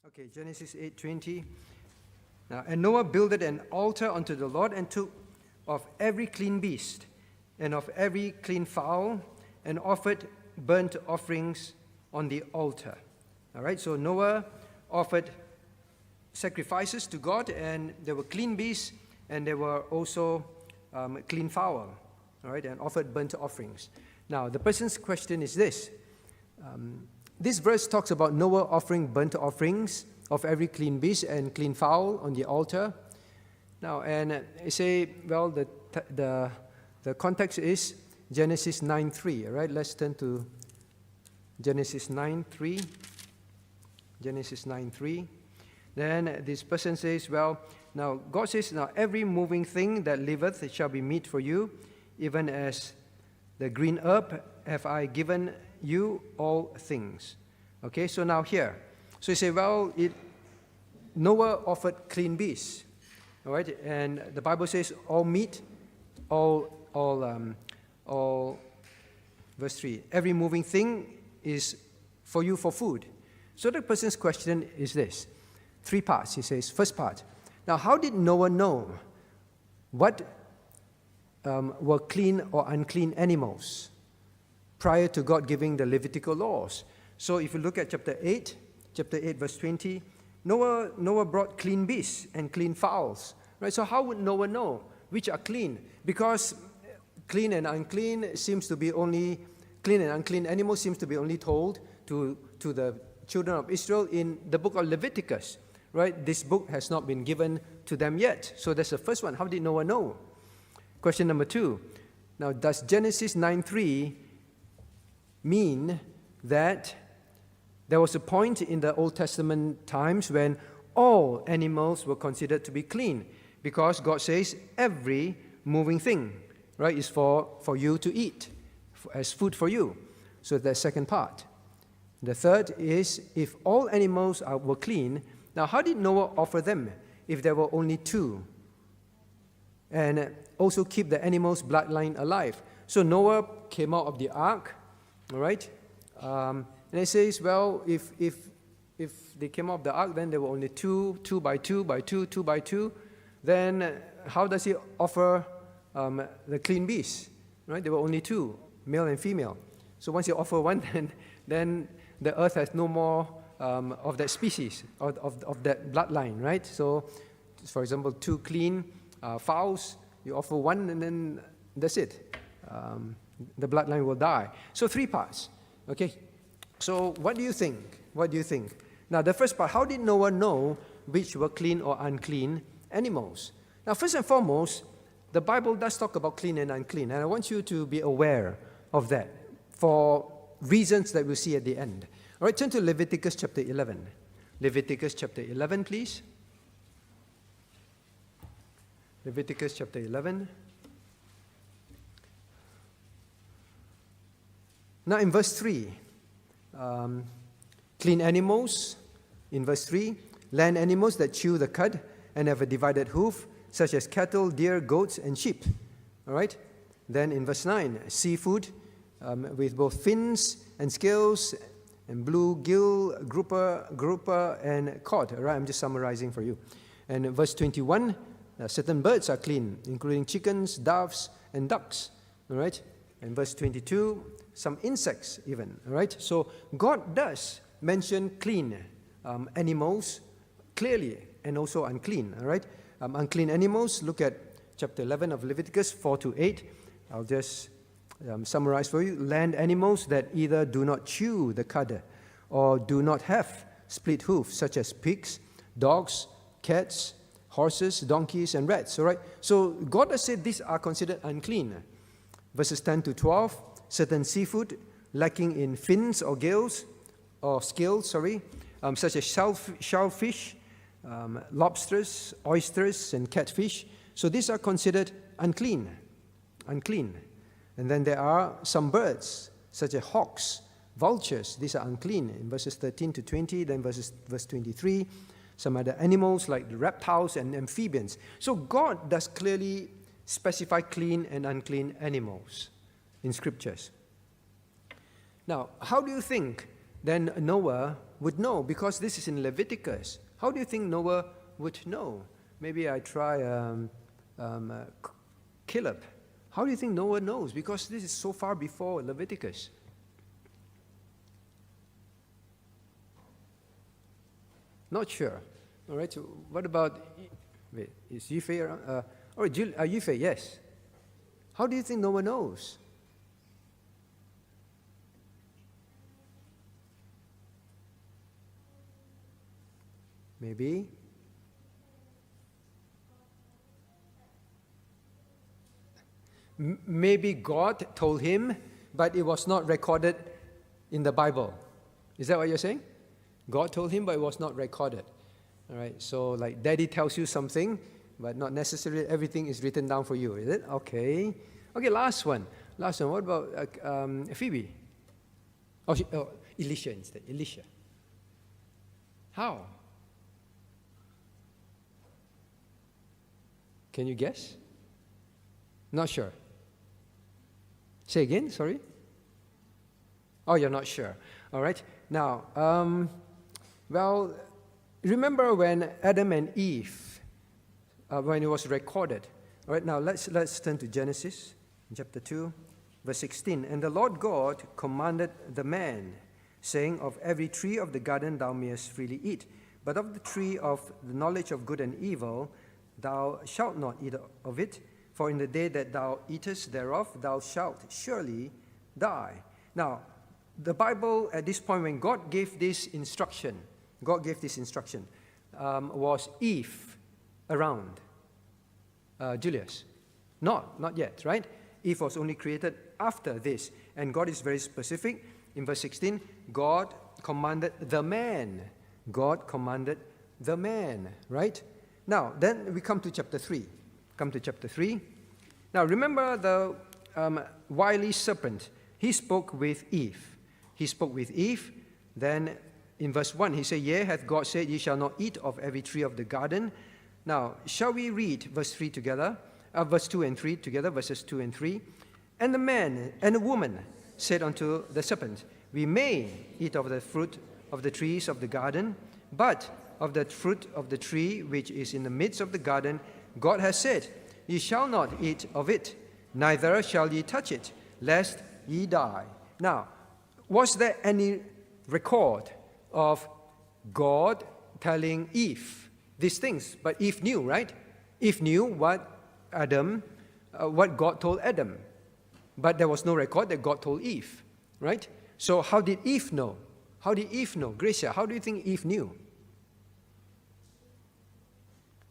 Okay, Genesis 8:20. Now, and Noah builded an altar unto the Lord and took of every clean beast and of every clean fowl and offered burnt offerings on the altar. All right, so Noah offered sacrifices to God, and there were clean beasts and there were also clean fowl. All right, and offered burnt offerings. Now, the person's question is this. This verse talks about Noah offering burnt offerings of every clean beast and clean fowl on the altar. Now, and I say, well, the context is Genesis 9:3. All right, let's turn to Genesis 9:3. Genesis 9:3. Then this person says, well, now God says, now every moving thing that liveth shall be meat for you, even as the green herb have I given you all things. Okay, so now here. So you say, well, Noah offered clean beasts. All right, and the Bible says all meat, all verse 3, every moving thing is for you for food. So the person's question is this. 3 parts. He says, first part. Now, how did Noah know what were clean or unclean animals prior to God giving the Levitical laws? So if you look at chapter 8 verse 20, Noah brought clean beasts and clean fowls. Right? So how would Noah know which are clean? Because clean and unclean animals seems to be only told to the children of Israel in the book of Leviticus. Right? This book has not been given to them yet. So that's the first one. How did Noah know? Question number 2. Now, does Genesis 9:3 mean that there was a point in the Old Testament times when all animals were considered to be clean? Because God says every moving thing, right, is for you to eat, as food for you. So the second part. The third is, if all animals were clean, now how did Noah offer them if there were only 2? And also keep the animals' bloodline alive. So Noah came out of the ark, all right? And it says, well, if they came out of the ark, then there were only 2 by 2 by 2 by 2. Then how does he offer the clean beasts? Right? There were only 2, male and female. So once you offer one, then the earth has no more of that species, of that bloodline, right? So, for example, 2 clean fowls, you offer one, and then that's it. The bloodline will die. So 3 parts. Okay. So what do you think? What do you think? Now, the first part, how did Noah know which were clean or unclean animals? Now, first and foremost, the Bible does talk about clean and unclean, and I want you to be aware of that for reasons that we'll see at the end. All right, turn to Leviticus chapter 11. Leviticus chapter 11, please. Leviticus chapter 11. Now, in verse 3, clean animals, in verse 3, land animals that chew the cud and have a divided hoof, such as cattle, deer, goats, and sheep. All right? Then in verse 9, seafood with both fins and scales, and bluegill, grouper, and cod. All right? I'm just summarizing for you. And in verse 21, certain birds are clean, including chickens, doves, and ducks. All right? And verse 22, some insects even. All right? So God does mention clean animals clearly, and also unclean. All right? Unclean animals, look at chapter 11 of Leviticus 4-8. I'll just summarize for you. Land animals that either do not chew the cud or do not have split hoofs, such as pigs, dogs, cats, horses, donkeys, and rats. All right? So God has said these are considered unclean. Verses 10-12, certain seafood lacking in fins or scales, such as shellfish, lobsters, oysters, and catfish. So these are considered unclean. And then there are some birds, such as hawks, vultures. These are unclean in verses 13-20, then verse 23. Some other animals like the reptiles and amphibians. So God does clearly specify clean and unclean animals in scriptures. Now, how do you think then Noah would know? Because this is in Leviticus. How do you think Noah would know? Maybe I try Caleb. How do you think Noah knows? Because this is so far before Leviticus. Not sure. All right, so what about, wait, is Yifei around? Yifei, yes. How do you think Noah knows? Maybe. Maybe God told him, but it was not recorded in the Bible. Is that what you're saying? God told him, but it was not recorded. All right, so like daddy tells you something, but not necessarily everything is written down for you, is it? Okay. Okay, last one. What about FEB? Elisha instead. Elisha. How? Can you guess? Not sure. Say again, sorry? Oh, you're not sure. All right. Now, well, remember when Adam and Eve, when it was recorded. All right, now let's turn to Genesis, chapter 2, verse 16. And the Lord God commanded the man, saying, of every tree of the garden thou mayest freely eat, but of the tree of the knowledge of good and evil thou shalt not eat of it, for in the day that thou eatest thereof thou shalt surely die. Now, the Bible at this point, when God gave this instruction, was Eve around? Julius? Not yet, right? Eve was only created after this. And God is very specific. In verse 16, God commanded the man. God commanded the man, right? Now, then we come to chapter 3. Now, remember the wily serpent. He spoke with Eve. Then in verse 1, he said, yea, hath God said, ye shall not eat of every tree of the garden. Now, shall we read verse 3 together? Verse 2 and 3 together, verses 2 and 3. And the man and the woman said unto the serpent, we may eat of the fruit of the trees of the garden, but of the fruit of the tree which is in the midst of the garden, God has said, ye shall not eat of it, neither shall ye touch it, lest ye die. Now, was there any record of God telling Eve these things? But Eve knew, right? Eve knew what God told Adam. But there was no record that God told Eve, right? So how did Eve know? Gracia, how do you think Eve knew?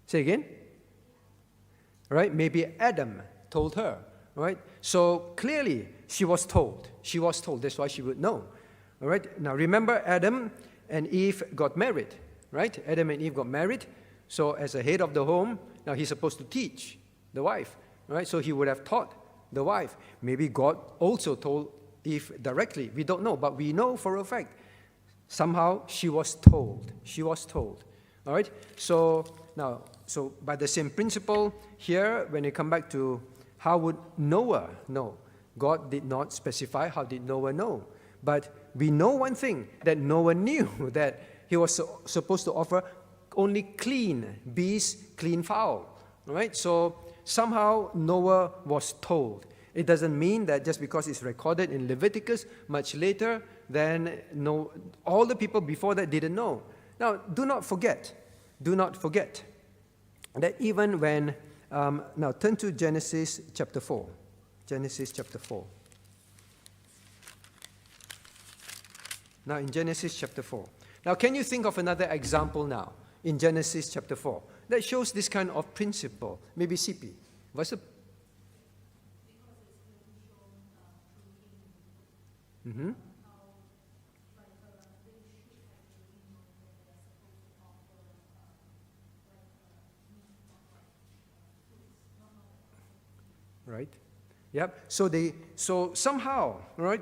Say again? Right? Maybe Adam told her, right? So clearly she was told. That's why she would know. All right? Now remember, Adam and Eve got married, right? Adam and Eve got married. So as a head of the home, now he's supposed to teach the wife, right? So he would have taught the wife. Maybe God also told Eve directly. We don't know, but we know for a fact. Somehow she was told. All right? So by the same principle here, when you come back to how would Noah know? God did not specify how did Noah know. But we know one thing, that Noah knew that he was supposed to offer only clean beasts, clean fowl. All right? So somehow Noah was told. It doesn't mean that just because it's recorded in Leviticus much later, then all the people before that didn't know. Now, do not forget that even when, now turn to Genesis chapter 4. Now in Genesis chapter 4. Now can you think of another example now in Genesis chapter 4 that shows this kind of principle? Maybe CP. What's the... Mm-hmm. Right? Yep. So somehow, right?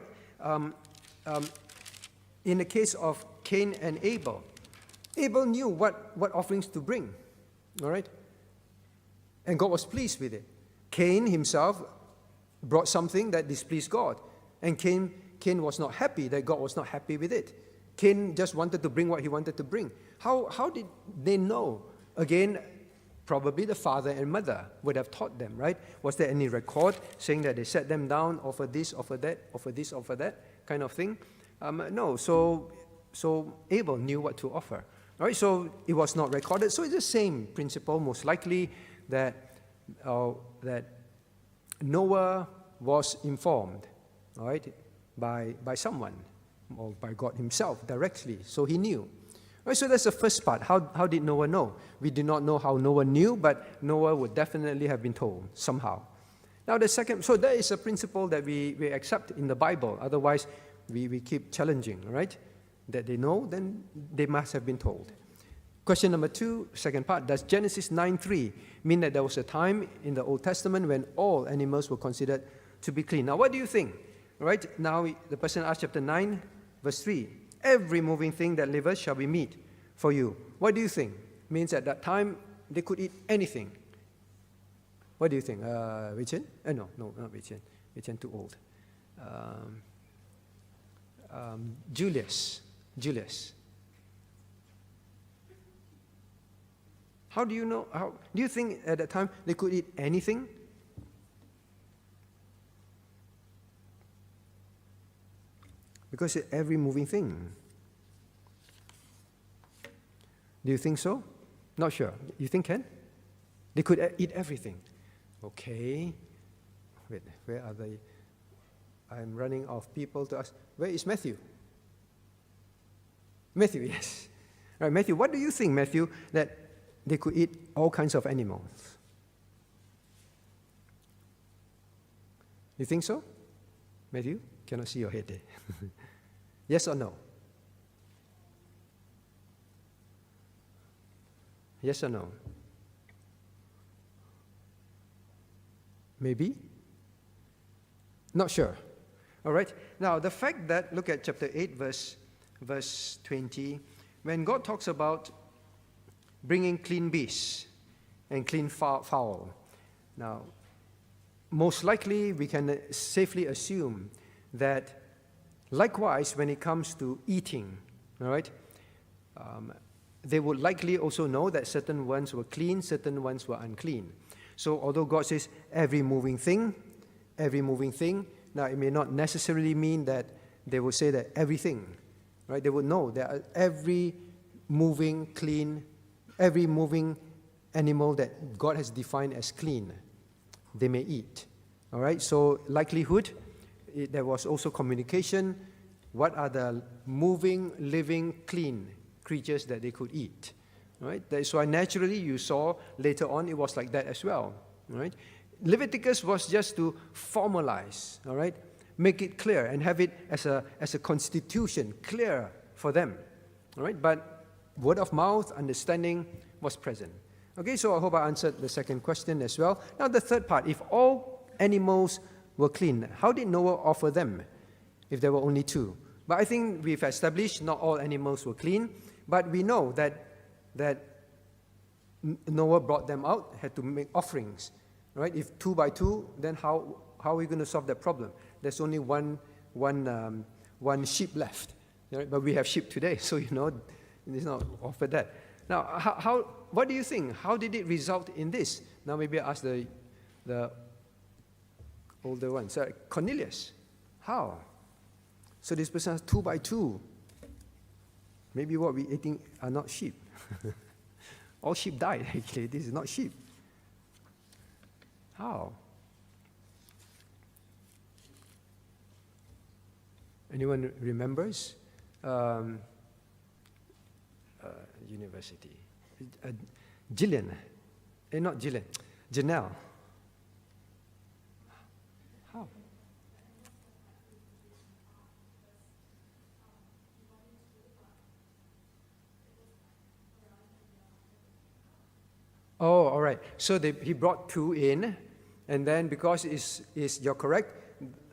In the case of Cain and Abel, Abel knew what offerings to bring. All right? And God was pleased with it. Cain himself brought something that displeased God. And Cain was not happy that God was not happy with it. Cain just wanted to bring what he wanted to bring. How did they know? Again, probably the father and mother would have taught them, right? Was there any record saying that they sat them down, offer this, offer that, offer this, offer that kind of thing? No. So Abel knew what to offer. All right, so it was not recorded. So it's the same principle, most likely, that Noah was informed, all right, by someone, or by God himself directly. So he knew. All right, so that's the first part. How did Noah know? We do not know how Noah knew, but Noah would definitely have been told somehow. Now the second, so that is a principle that we accept in the Bible. Otherwise, we keep challenging, right? That they know, then they must have been told. Question number 2, second part, does Genesis 9:3 mean that there was a time in the Old Testament when all animals were considered to be clean? Now, what do you think? Right? Now, the person asked chapter 9, verse 3, every moving thing that liveth shall be meat for you. What do you think? Means at that time, they could eat anything. What do you think? Wei-Chen? No, not Wei-Chen. Wei-Chen too old. Julius. How do you know? How do you think at that time they could eat anything? Because every moving thing. Do you think so? Not sure. You think can? They could eat everything. Okay. Wait, where are they? I'm running out of people to ask. Where is Matthew? Matthew, yes. All right, Matthew, what do you think, Matthew, that they could eat all kinds of animals? You think so? Matthew? Cannot see your head there. Yes or no? Yes or no? Maybe? Not sure. All right. Now, the fact that, look at chapter 8, verse 20, when God talks about bringing clean beasts and clean fowl. Now, most likely we can safely assume that likewise when it comes to eating, all right, they would likely also know that certain ones were clean, certain ones were unclean. So although God says every moving thing, now it may not necessarily mean that they will say that everything, right? They would know that every moving animal that God has defined as clean, they may eat. All right, so likelihood, there was also communication. What are the moving, living, clean creatures that they could eat? All right, that's why naturally you saw later on it was like that as well. All right, Leviticus was just to formalize, all right, make it clear and have it as a constitution clear for them. All right, but word of mouth, understanding was present. Okay, so I hope I answered the second question as well. Now the third part, if all animals were clean, how did Noah offer them if there were only 2? But I think we've established not all animals were clean, but we know that Noah brought them out, had to make offerings. Right? If 2 by 2, then how are we going to solve that problem? There's only one sheep left. Right? But we have sheep today, so it's not offered that. Now, what do you think? How did it result in this? Now maybe I ask the older one. So Cornelius, how? So this person has 2 by 2. Maybe what we're eating are not sheep. All sheep died, actually. This is not sheep. How? Anyone remembers? University. Gillian. Not Gillian. Janelle. How? Oh, all right. So he brought 2 in, and then because you're correct,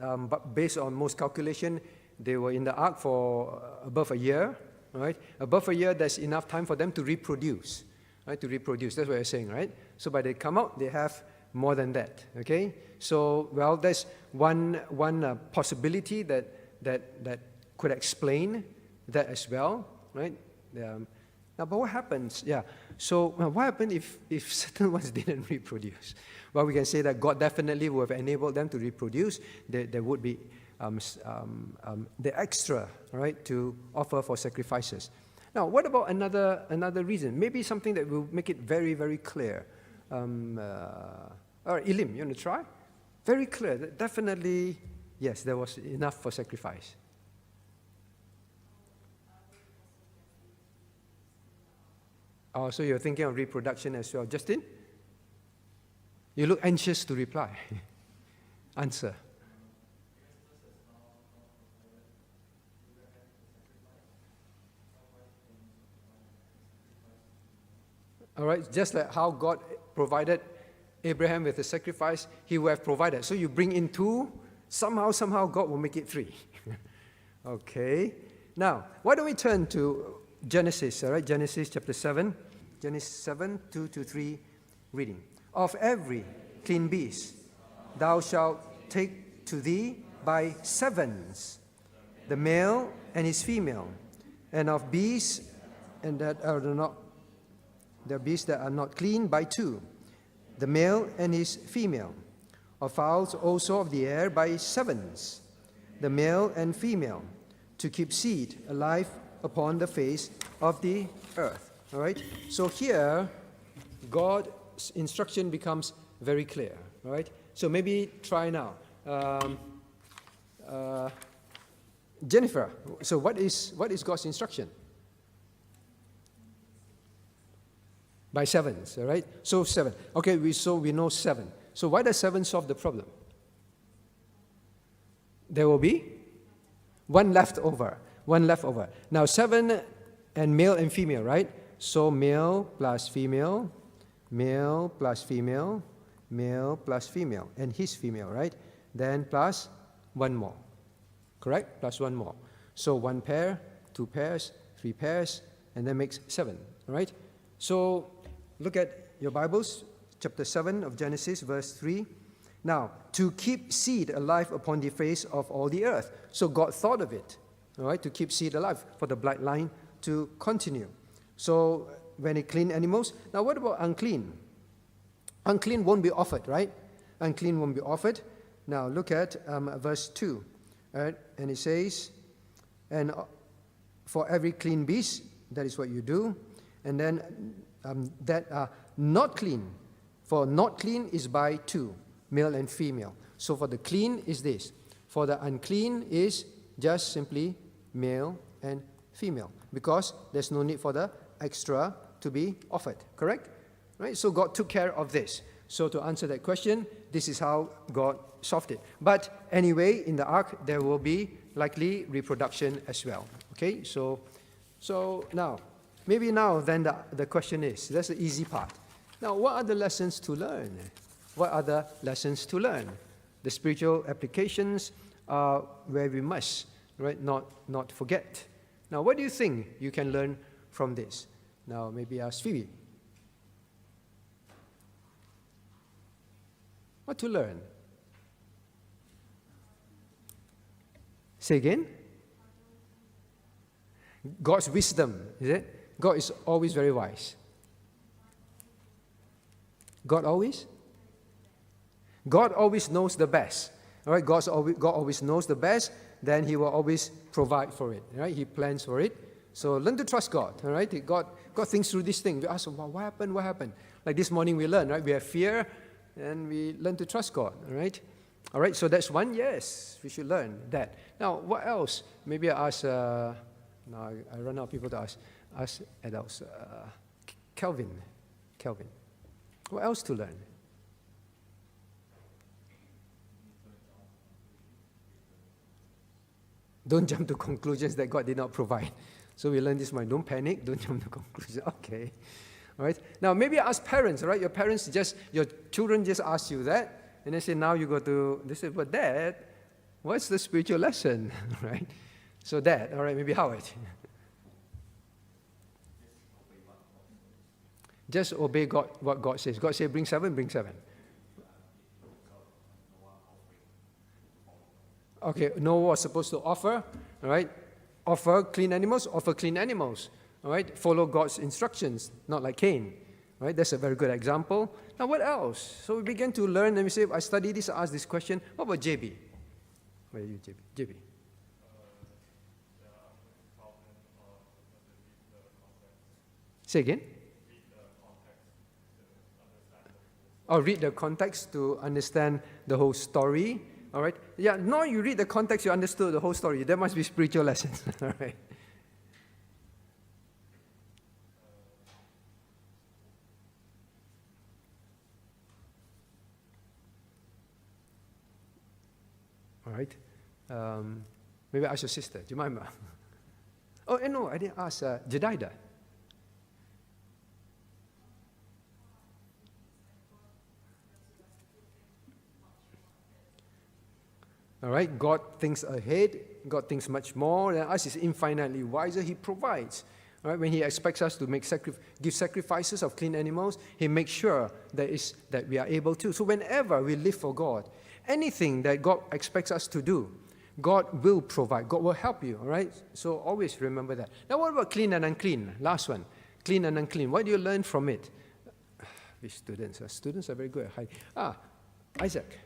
but based on most calculation, they were in the ark for above a year, right? Above a year, there's enough time for them to reproduce, right? To reproduce, that's what you're saying, right? So by they come out, they have more than that, okay? So, well, there's one possibility that could explain that as well, right? Now, but what happens? Yeah. So what happened if certain ones didn't reproduce? Well, we can say that God definitely would have enabled them to reproduce. There would be the extra, right, to offer for sacrifices. Now, what about another reason? Maybe something that will make it very, very clear. All right, Elim, you want to try? Very clear. That definitely, yes, there was enough for sacrifice. Oh, so you're thinking of reproduction as well. Justin? You look anxious to reply. Answer. All right, just like how God provided Abraham with a sacrifice, he will have provided. So you bring in 2, somehow God will make it 3. Okay. Now, why don't we turn to Genesis, all right? Genesis chapter 7. Genesis 7, 2-3 reading. Of every clean beast thou shalt take to thee by 7s, the male and his female, and of beasts and that are not the beasts that are not clean by 2, the male and his female, of fowls also of the air by 7s, the male and female, to keep seed alive upon the face of the earth. All right? So here, God's instruction becomes very clear. All right? So maybe try now. Jennifer, so what is God's instruction? By 7s, all right? So 7. Okay, we know 7. So why does 7 solve the problem? There will be one left over. Now 7 and male and female, right? So male plus female, male plus female, male plus female, and his female, right? Then plus 1 more, correct? Plus 1 more. So 1 pair, 2 pairs, 3 pairs, and that makes 7, all right? So look at your Bibles, chapter 7 of Genesis, verse 3. Now, to keep seed alive upon the face of all the earth. So God thought of it, all right, to keep seed alive, for the bloodline to continue. So when it clean animals, now what about unclean? Unclean won't be offered, right? Unclean won't be offered. Now look at verse 2, right? And it says, and for every clean beast, that is what you do. And then that are not clean, for not clean is by 2, male and female. So for the clean is this. For the unclean is just simply male and female, because there's no need for the extra to be offered, correct? Right? So God took care of this. So to answer that question, this is how God solved it. But anyway, in the ark, there will be likely reproduction as well. Okay, so now, maybe now then the question is, that's the easy part. Now, what are the lessons to learn? What are the lessons to learn? The spiritual applications are where we must, right, not forget. Now, what do you think you can learn from this? Now, maybe ask Phoebe. What to learn? Say again? God's wisdom, is it? God is always very wise. God always? God always knows the best. All right, God always knows the best, then He will always provide for it. Right? He plans for it. So learn to trust God. All right, God thinks through this thing. We ask, well, what happened? What happened? Like this morning we learned, right? We have fear, and we learn to trust God. All right. So that's one. Yes, we should learn that. Now, what else? Maybe I ask. Now I run out of people to ask. Ask adults. Kelvin. What else to learn? Don't jump to conclusions that God did not provide. So we learned this morning. Don't panic. Don't jump to conclusions. Okay. All right. Now, maybe ask parents, all right? Your children just ask you that. And they say, now you go to, they say, but Dad, what's the spiritual lesson? Right? So Dad, all right, maybe Howard. Just obey God, what God says. God says, bring 7, bring 7. Okay, Noah was supposed to offer, all right? Offer clean animals, offer clean animals. All right? Follow God's instructions, not like Cain. Right? That's a very good example. Now, what else? So we began to learn, and we say, I study this, I ask this question. What about JB? Where are you, JB? JB. Say again? Read the context to understand the whole story. All right? Yeah, now you read the context, you understood the whole story. There must be spiritual lessons. All right? All right? Maybe ask your sister. Do you mind? Oh, no, I didn't ask Jedida. All right, God thinks ahead. God thinks much more than us. He's infinitely wiser. He provides. All right, when He expects us to give sacrifices of clean animals, He makes sure that we are able to. So whenever we live for God, anything that God expects us to do, God will provide. God will help you. All right. So always remember that. Now, what about clean and unclean? Last one, clean and unclean. What do you learn from it? Which students? Students are very good. Isaac.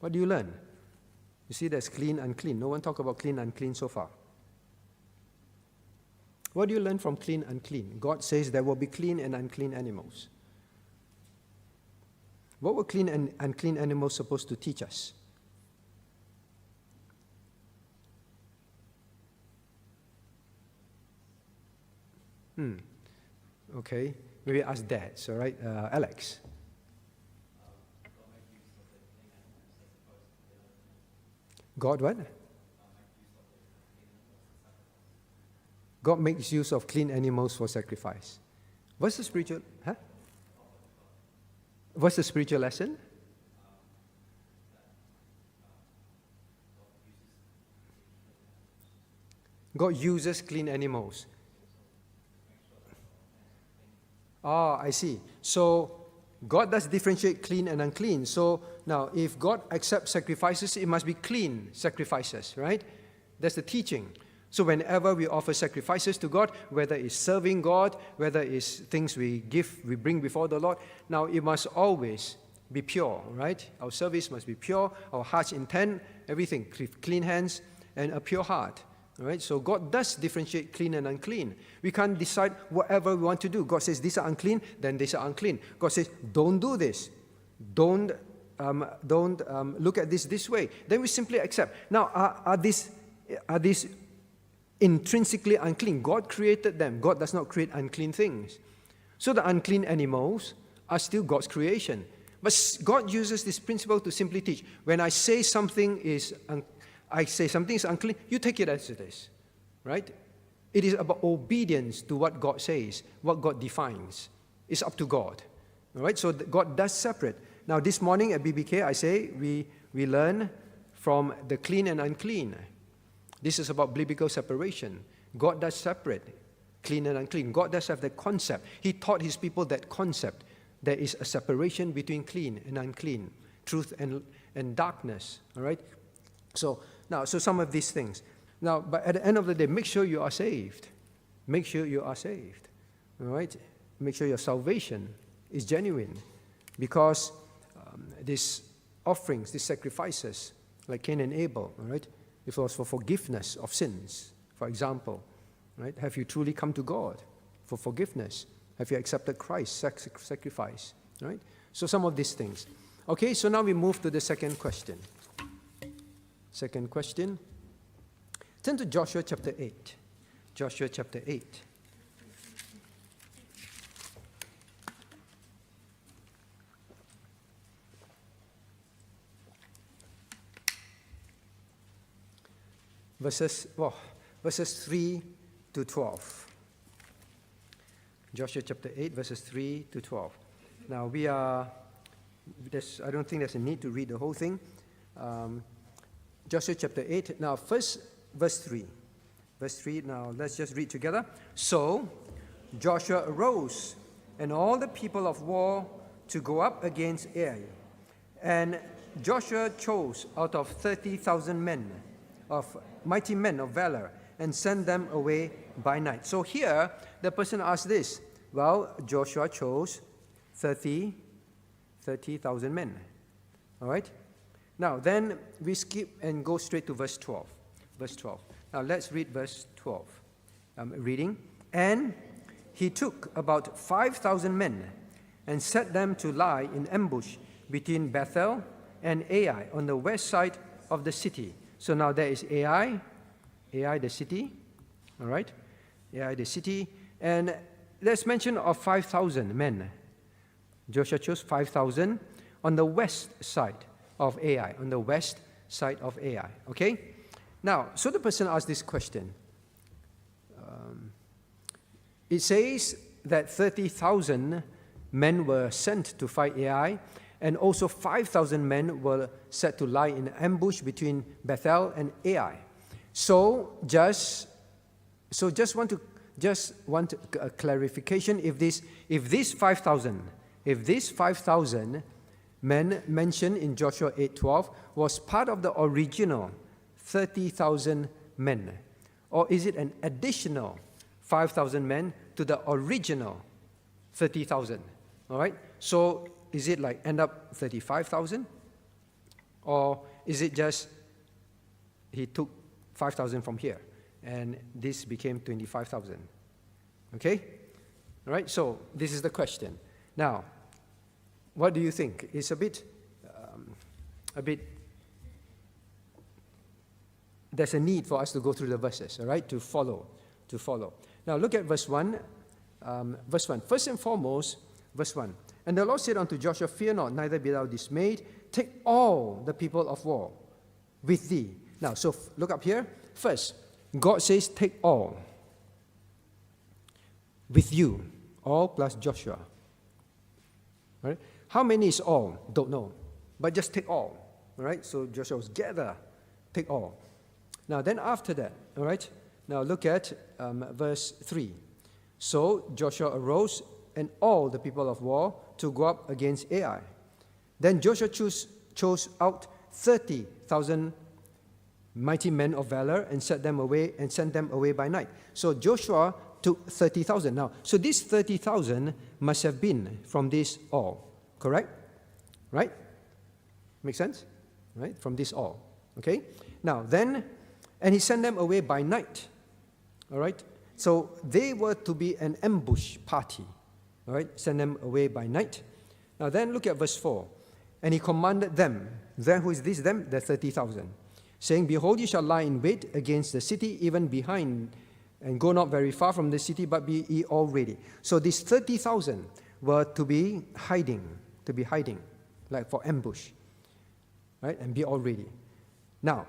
What do you learn? You see, there's clean and unclean. No one talked about clean and unclean so far. What do you learn from clean and unclean? God says there will be clean and unclean animals. What were clean and unclean animals supposed to teach us? Okay, maybe ask Dads, all right? Alex. God what? God makes use of clean animals for sacrifice. What's the spiritual? What's the spiritual lesson? God uses clean animals. I see. So God does differentiate clean and unclean. So now, if God accepts sacrifices, it must be clean sacrifices, right? That's the teaching. So whenever we offer sacrifices to God, whether it's serving God, whether it's things we bring before the Lord, now it must always be pure, right? Our service must be pure, our heart's intent, everything, clean hands and a pure heart. All right, so God does differentiate clean and unclean. We can't decide whatever we want to do. God says these are unclean, then these are unclean. God says don't do this, don't look at this way. Then we simply accept. Now, are these intrinsically unclean? God created them. God does not create unclean things. So the unclean animals are still God's creation. But God uses this principle to simply teach. When I say something is unclean, you take it as it is, right? It is about obedience to what God says, what God defines. It's up to God, all right? So God does separate. Now, this morning at BBK, I say we learn from the clean and unclean. This is about biblical separation. God does separate clean and unclean. God does have that concept. He taught His people that concept. There is a separation between clean and unclean, truth and darkness, all right? So some of these things. Now, but at the end of the day, make sure you are saved. Make sure you are saved. All right? Make sure your salvation is genuine. Because these offerings, these sacrifices, like Cain and Abel, all right? If it was for forgiveness of sins, for example, right? Have you truly come to God for forgiveness? Have you accepted Christ's sacrifice? Right? So some of these things. Okay, so now we move to the second question. Second question. Turn to Joshua chapter 8. Joshua chapter 8. Verses 3 to 12. Joshua chapter 8, verses 3 to 12. Now I don't think there's a need to read the whole thing. Joshua chapter 8. Now, first, verse 3. Verse 3, now let's just read together. So, Joshua arose, and all the people of war to go up against Ai. And Joshua chose out of 30,000 men of mighty men of valor, and sent them away by night. So here, the person asked this. Well, Joshua chose 30,000 men. All right? Now, then we skip and go straight to verse 12. Verse 12. Now, let's read verse 12. I'm reading. And he took about 5,000 men and set them to lie in ambush between Bethel and Ai on the west side of the city. So now there is Ai the city, all right? Ai the city, and let's mention of 5,000 men. Joshua chose 5,000 on the west side of Ai, on the west side of Ai, okay? Now, so the person asked this question. It says that 30,000 men were sent to fight Ai, and also 5,000 men were set to lie in ambush between Bethel and Ai. So just want a clarification. If these 5,000 men mentioned in Joshua 8:12 was part of the original 30,000 men, or is it an additional 5,000 men to the original 30,000? All right. So is it like end up 35,000, or is it just he took 5,000 from here, and this became 25,000. Okay? All right, so this is the question. Now, what do you think? It's a bit, there's a need for us to go through the verses, all right, to follow. Now, look at verse 1. Verse 1. First and foremost, verse 1. And the Lord said unto Joshua, fear not, neither be thou dismayed. Take all the people of war with thee. Now, so look up here. First, God says, take all with you, all plus Joshua. All right? How many is all? Don't know. But just take all. All right? So Joshua was gather, take all. Now, then after that, all right? Now look at verse 3. So Joshua arose and all the people of war to go up against Ai. Then Joshua chose out 30,000 mighty men of valor and sent them away by night. So Joshua took 30,000. Now, so these 30,000 must have been from this all, correct? Right? Make sense? Right? From this all. Okay? Now, then, and he sent them away by night. All right? So they were to be an ambush party. All right? Send them away by night. Now, then look at verse 4. And he commanded them. Then who is this them? The 30,000. Saying, behold, you shall lie in wait against the city, even behind, and go not very far from the city, but be ye all ready. So these 30,000 were to be hiding, like for ambush, right? And be all ready. Now,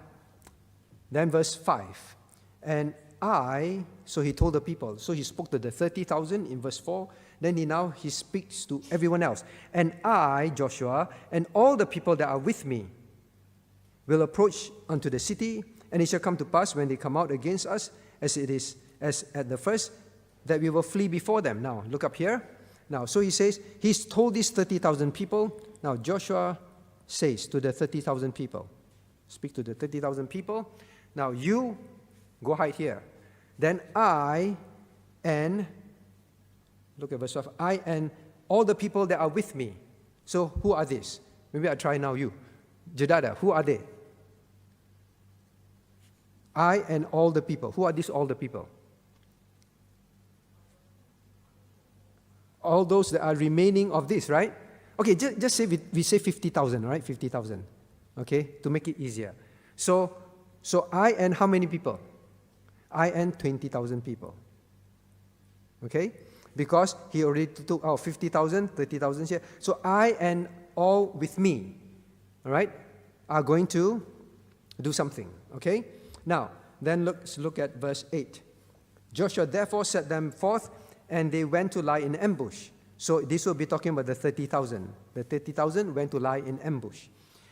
then verse 5. And so he told the people, so he spoke to the 30,000 in verse 4, then he speaks to everyone else. And I, Joshua, and all the people that are with me, will approach unto the city, and it shall come to pass when they come out against us, as at the first, that we will flee before them. Now, look up here. Now, so he says, he's told these 30,000 people. Now, Joshua says to the 30,000 people, speak to the 30,000 people. Now, you go hide here. Then look at verse 12, I and all the people that are with me. So, who are these? Maybe I try now you. Jedediah, who are they? I and all the people. Who are these all the people? All those that are remaining of this, right? Okay, just say we say 50,000, right? 50,000. Okay, to make it easier. So I and how many people? I and 20,000 people. Okay? Because he already took out 50,000, 30,000 here. So I and all with me, all right, are going to do something. Okay? Now, then let's look at verse 8. Joshua therefore set them forth, and they went to lie in ambush. So this will be talking about the 30,000. The 30,000 went to lie in ambush.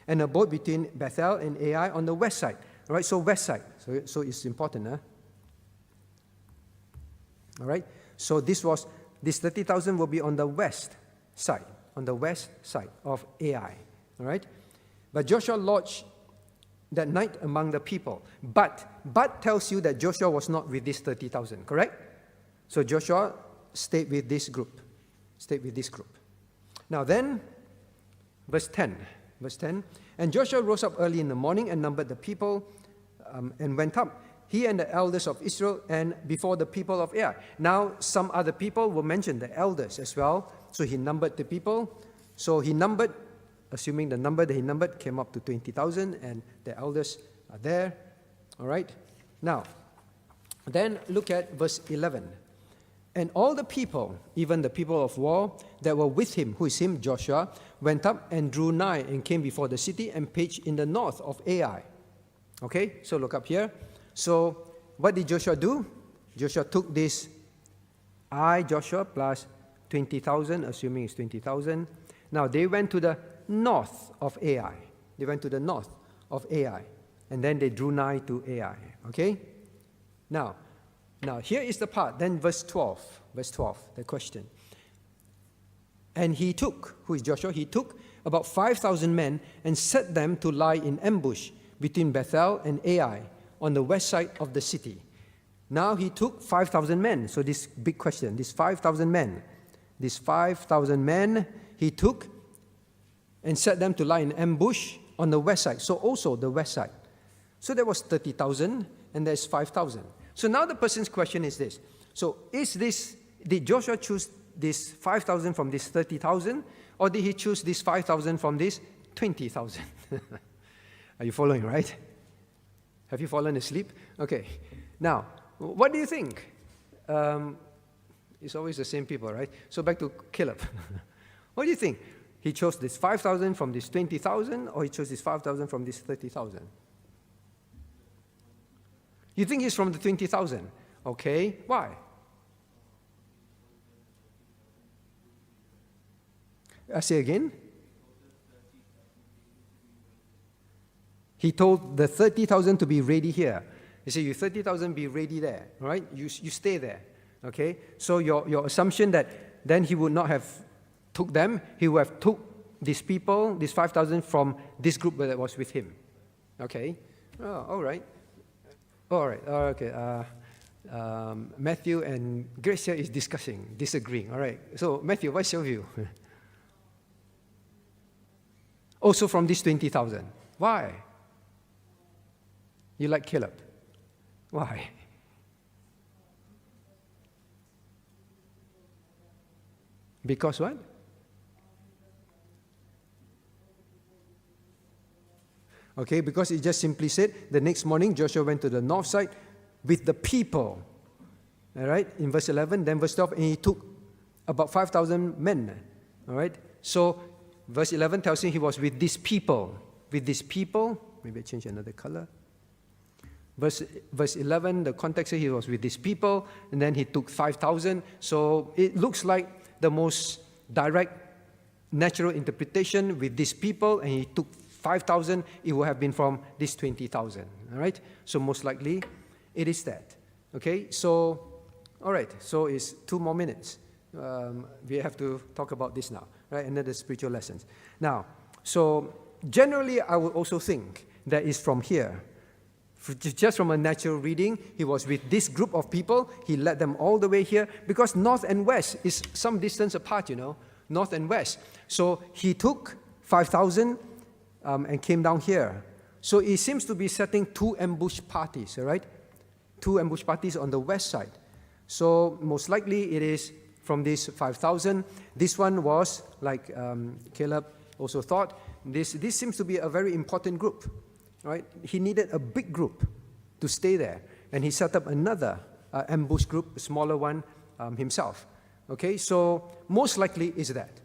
And a boat between Bethel and Ai on the west side. All right, so west side. So it's important, huh? All right, so this 30,000 will be on the west side of Ai. All right? But Joshua lodged that night among the people. But tells you that Joshua was not with this 30,000, correct? So Joshua stayed with this group. Now then, verse 10. And Joshua rose up early in the morning and numbered the people and went up, he and the elders of Israel, and before the people of Ai. Now some other people were mentioned, the elders as well. So he numbered the people. So he numbered, assuming the number that he numbered came up to 20,000, and the elders are there. All right. Now, then look at verse 11. And all the people, even the people of war that were with him, who is him, Joshua, went up and drew nigh and came before the city and pitched in the north of Ai. Okay, so look up here. So what did Joshua do? Joshua took this Joshua plus 20,000, assuming it's 20,000. Now they went to the north of Ai. And then they drew nigh to Ai. Okay? Now here is the part. Then verse 12, the question. And he took, who is Joshua? He took about 5,000 men and set them to lie in ambush between Bethel and Ai on the west side of the city. Now he took 5,000 men. So this big question, these 5,000 men he took and set them to lie in ambush on the west side. So also the west side. So there was 30,000 and there's 5,000. So now the person's question is this. So did Joshua choose this 5,000 from this 30,000, or did he choose this 5,000 from this 20,000? Are you following, right? Have you fallen asleep? Okay. Now, what do you think? It's always the same people, right? So back to Caleb. What do you think? He chose this 5,000 from this 20,000, or he chose this 5,000 from this 30,000? You think he's from the 20,000? Okay. Why? I say again. He told the 30,000 to be ready here. He said, you 30,000 be ready there, all right? You stay there, okay? So your assumption that then he would not have took them, he would have took these people, these 5,000 from this group that was with him, okay? Oh, all right. All right, okay. Matthew and Grace here is disagreeing, all right? So Matthew, what's your view? Also from this 20,000. Why? You like Caleb. Why? Because what? Okay, because it just simply said, the next morning Joshua went to the north side with the people. All right, in verse 11, then verse 12, and he took about 5,000 men. All right, so verse 11 tells him he was with these people. Maybe I change another color. Verse 11, the context says he was with these people, and then he took 5,000. So it looks like the most direct, natural interpretation with these people, and he took 5,000. It would have been from this 20,000. All right. So most likely, it is that. Okay. So, all right. So it's 2 more minutes. We have to talk about this now, right? Another spiritual lessons. Now, so generally, I would also think that is from here. Just from a natural reading, he was with this group of people. He led them all the way here because north and west is some distance apart, north and west. So he took 5,000 and came down here. So he seems to be setting 2 ambush parties, all right? 2 ambush parties on the west side. So most likely it is from this 5,000. This one was, like Caleb also thought, this seems to be a very important group. Right? He needed a big group to stay there. And he set up another ambush group, a smaller one himself. Okay, so most likely is that.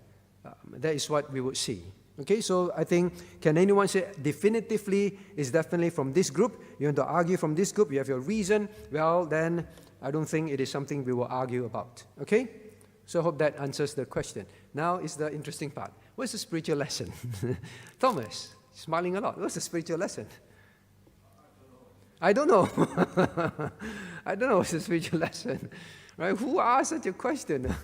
That is what we would see. Okay, so I think, can anyone say definitively is definitely from this group? You want to argue from this group, you have your reason. Well, then I don't think it is something we will argue about. Okay? So I hope that answers the question. Now is the interesting part. What's the spiritual lesson? Thomas? Smiling a lot. What's the spiritual lesson? I don't know. I don't know what's the spiritual lesson. Right? Who asked such a question?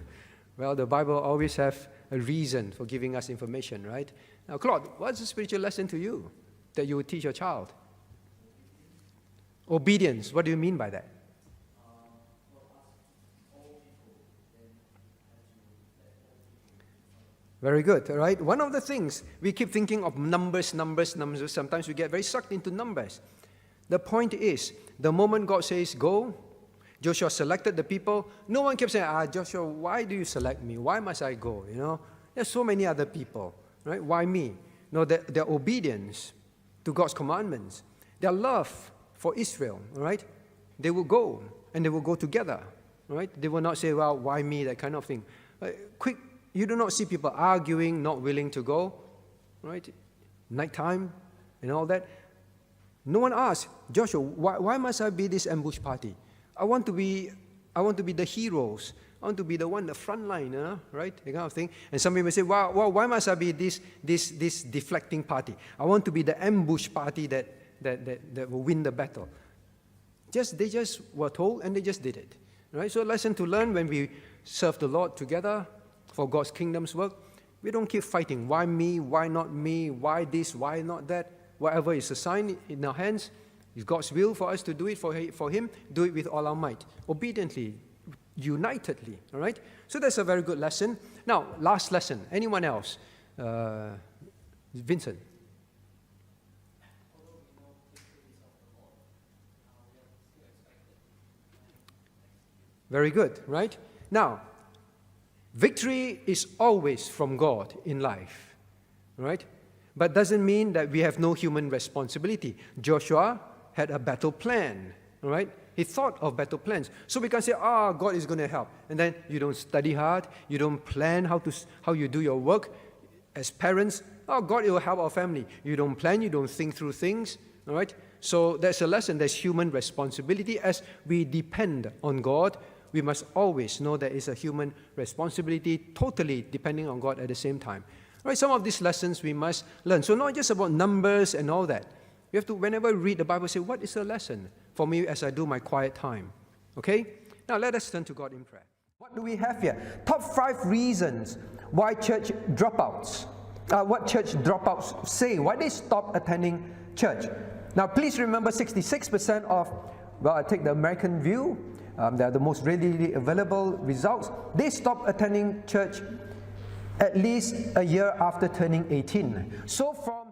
Well, the Bible always have a reason for giving us information, right? Now, Claude, what's the spiritual lesson to you that you would teach your child? Obedience. What do you mean by that? Very good, all right? One of the things, we keep thinking of numbers. Sometimes we get very sucked into numbers. The point is, the moment God says, go, Joshua selected the people. No one kept saying, Joshua, why do you select me? Why must I go? You know, there's so many other people, right? Why me? No, their obedience to God's commandments, their love for Israel, all right? They will go, and they will go together, right? They will not say, well, why me, that kind of thing. You do not see people arguing, not willing to go, right? Nighttime and all that. No one asks, Joshua, why must I be this ambush party? I want to be the heroes. I want to be the one, the front line, right? That kind of thing. And some people say, well, why must I be this deflecting party? I want to be the ambush party that will win the battle. They just were told and they just did it, right? So a lesson to learn when we serve the Lord together for God's kingdom's work. We don't keep fighting. Why me? Why not me? Why this? Why not that? Whatever is assigned in our hands, it's God's will for us to do it for Him. Do it with all our might, obediently, unitedly. All right. So that's a very good lesson. Now, last lesson. Anyone else? Vincent. Very good. Right. Now, victory is always from God in life, right? But doesn't mean that we have no human responsibility. Joshua had a battle plan, right? He thought of battle plans. So we can say, God is going to help. And then you don't study hard. You don't plan how you do your work. As parents, God will help our family. You don't plan. You don't think through things, all right? So there's a lesson. There's human responsibility. As we depend on God, we must always know there is a human responsibility, totally depending on God at the same time. Right? Some of these lessons we must learn. So not just about numbers and all that. We have to, whenever we read the Bible, say, what is a lesson for me as I do my quiet time? Okay? Now let us turn to God in prayer. What do we have here? Top 5 reasons why church dropouts, what church dropouts say, why they stop attending church. Now please remember 66% of, well, I take the American view, they are the most readily available results. They stop attending church at least a year after turning 18. So from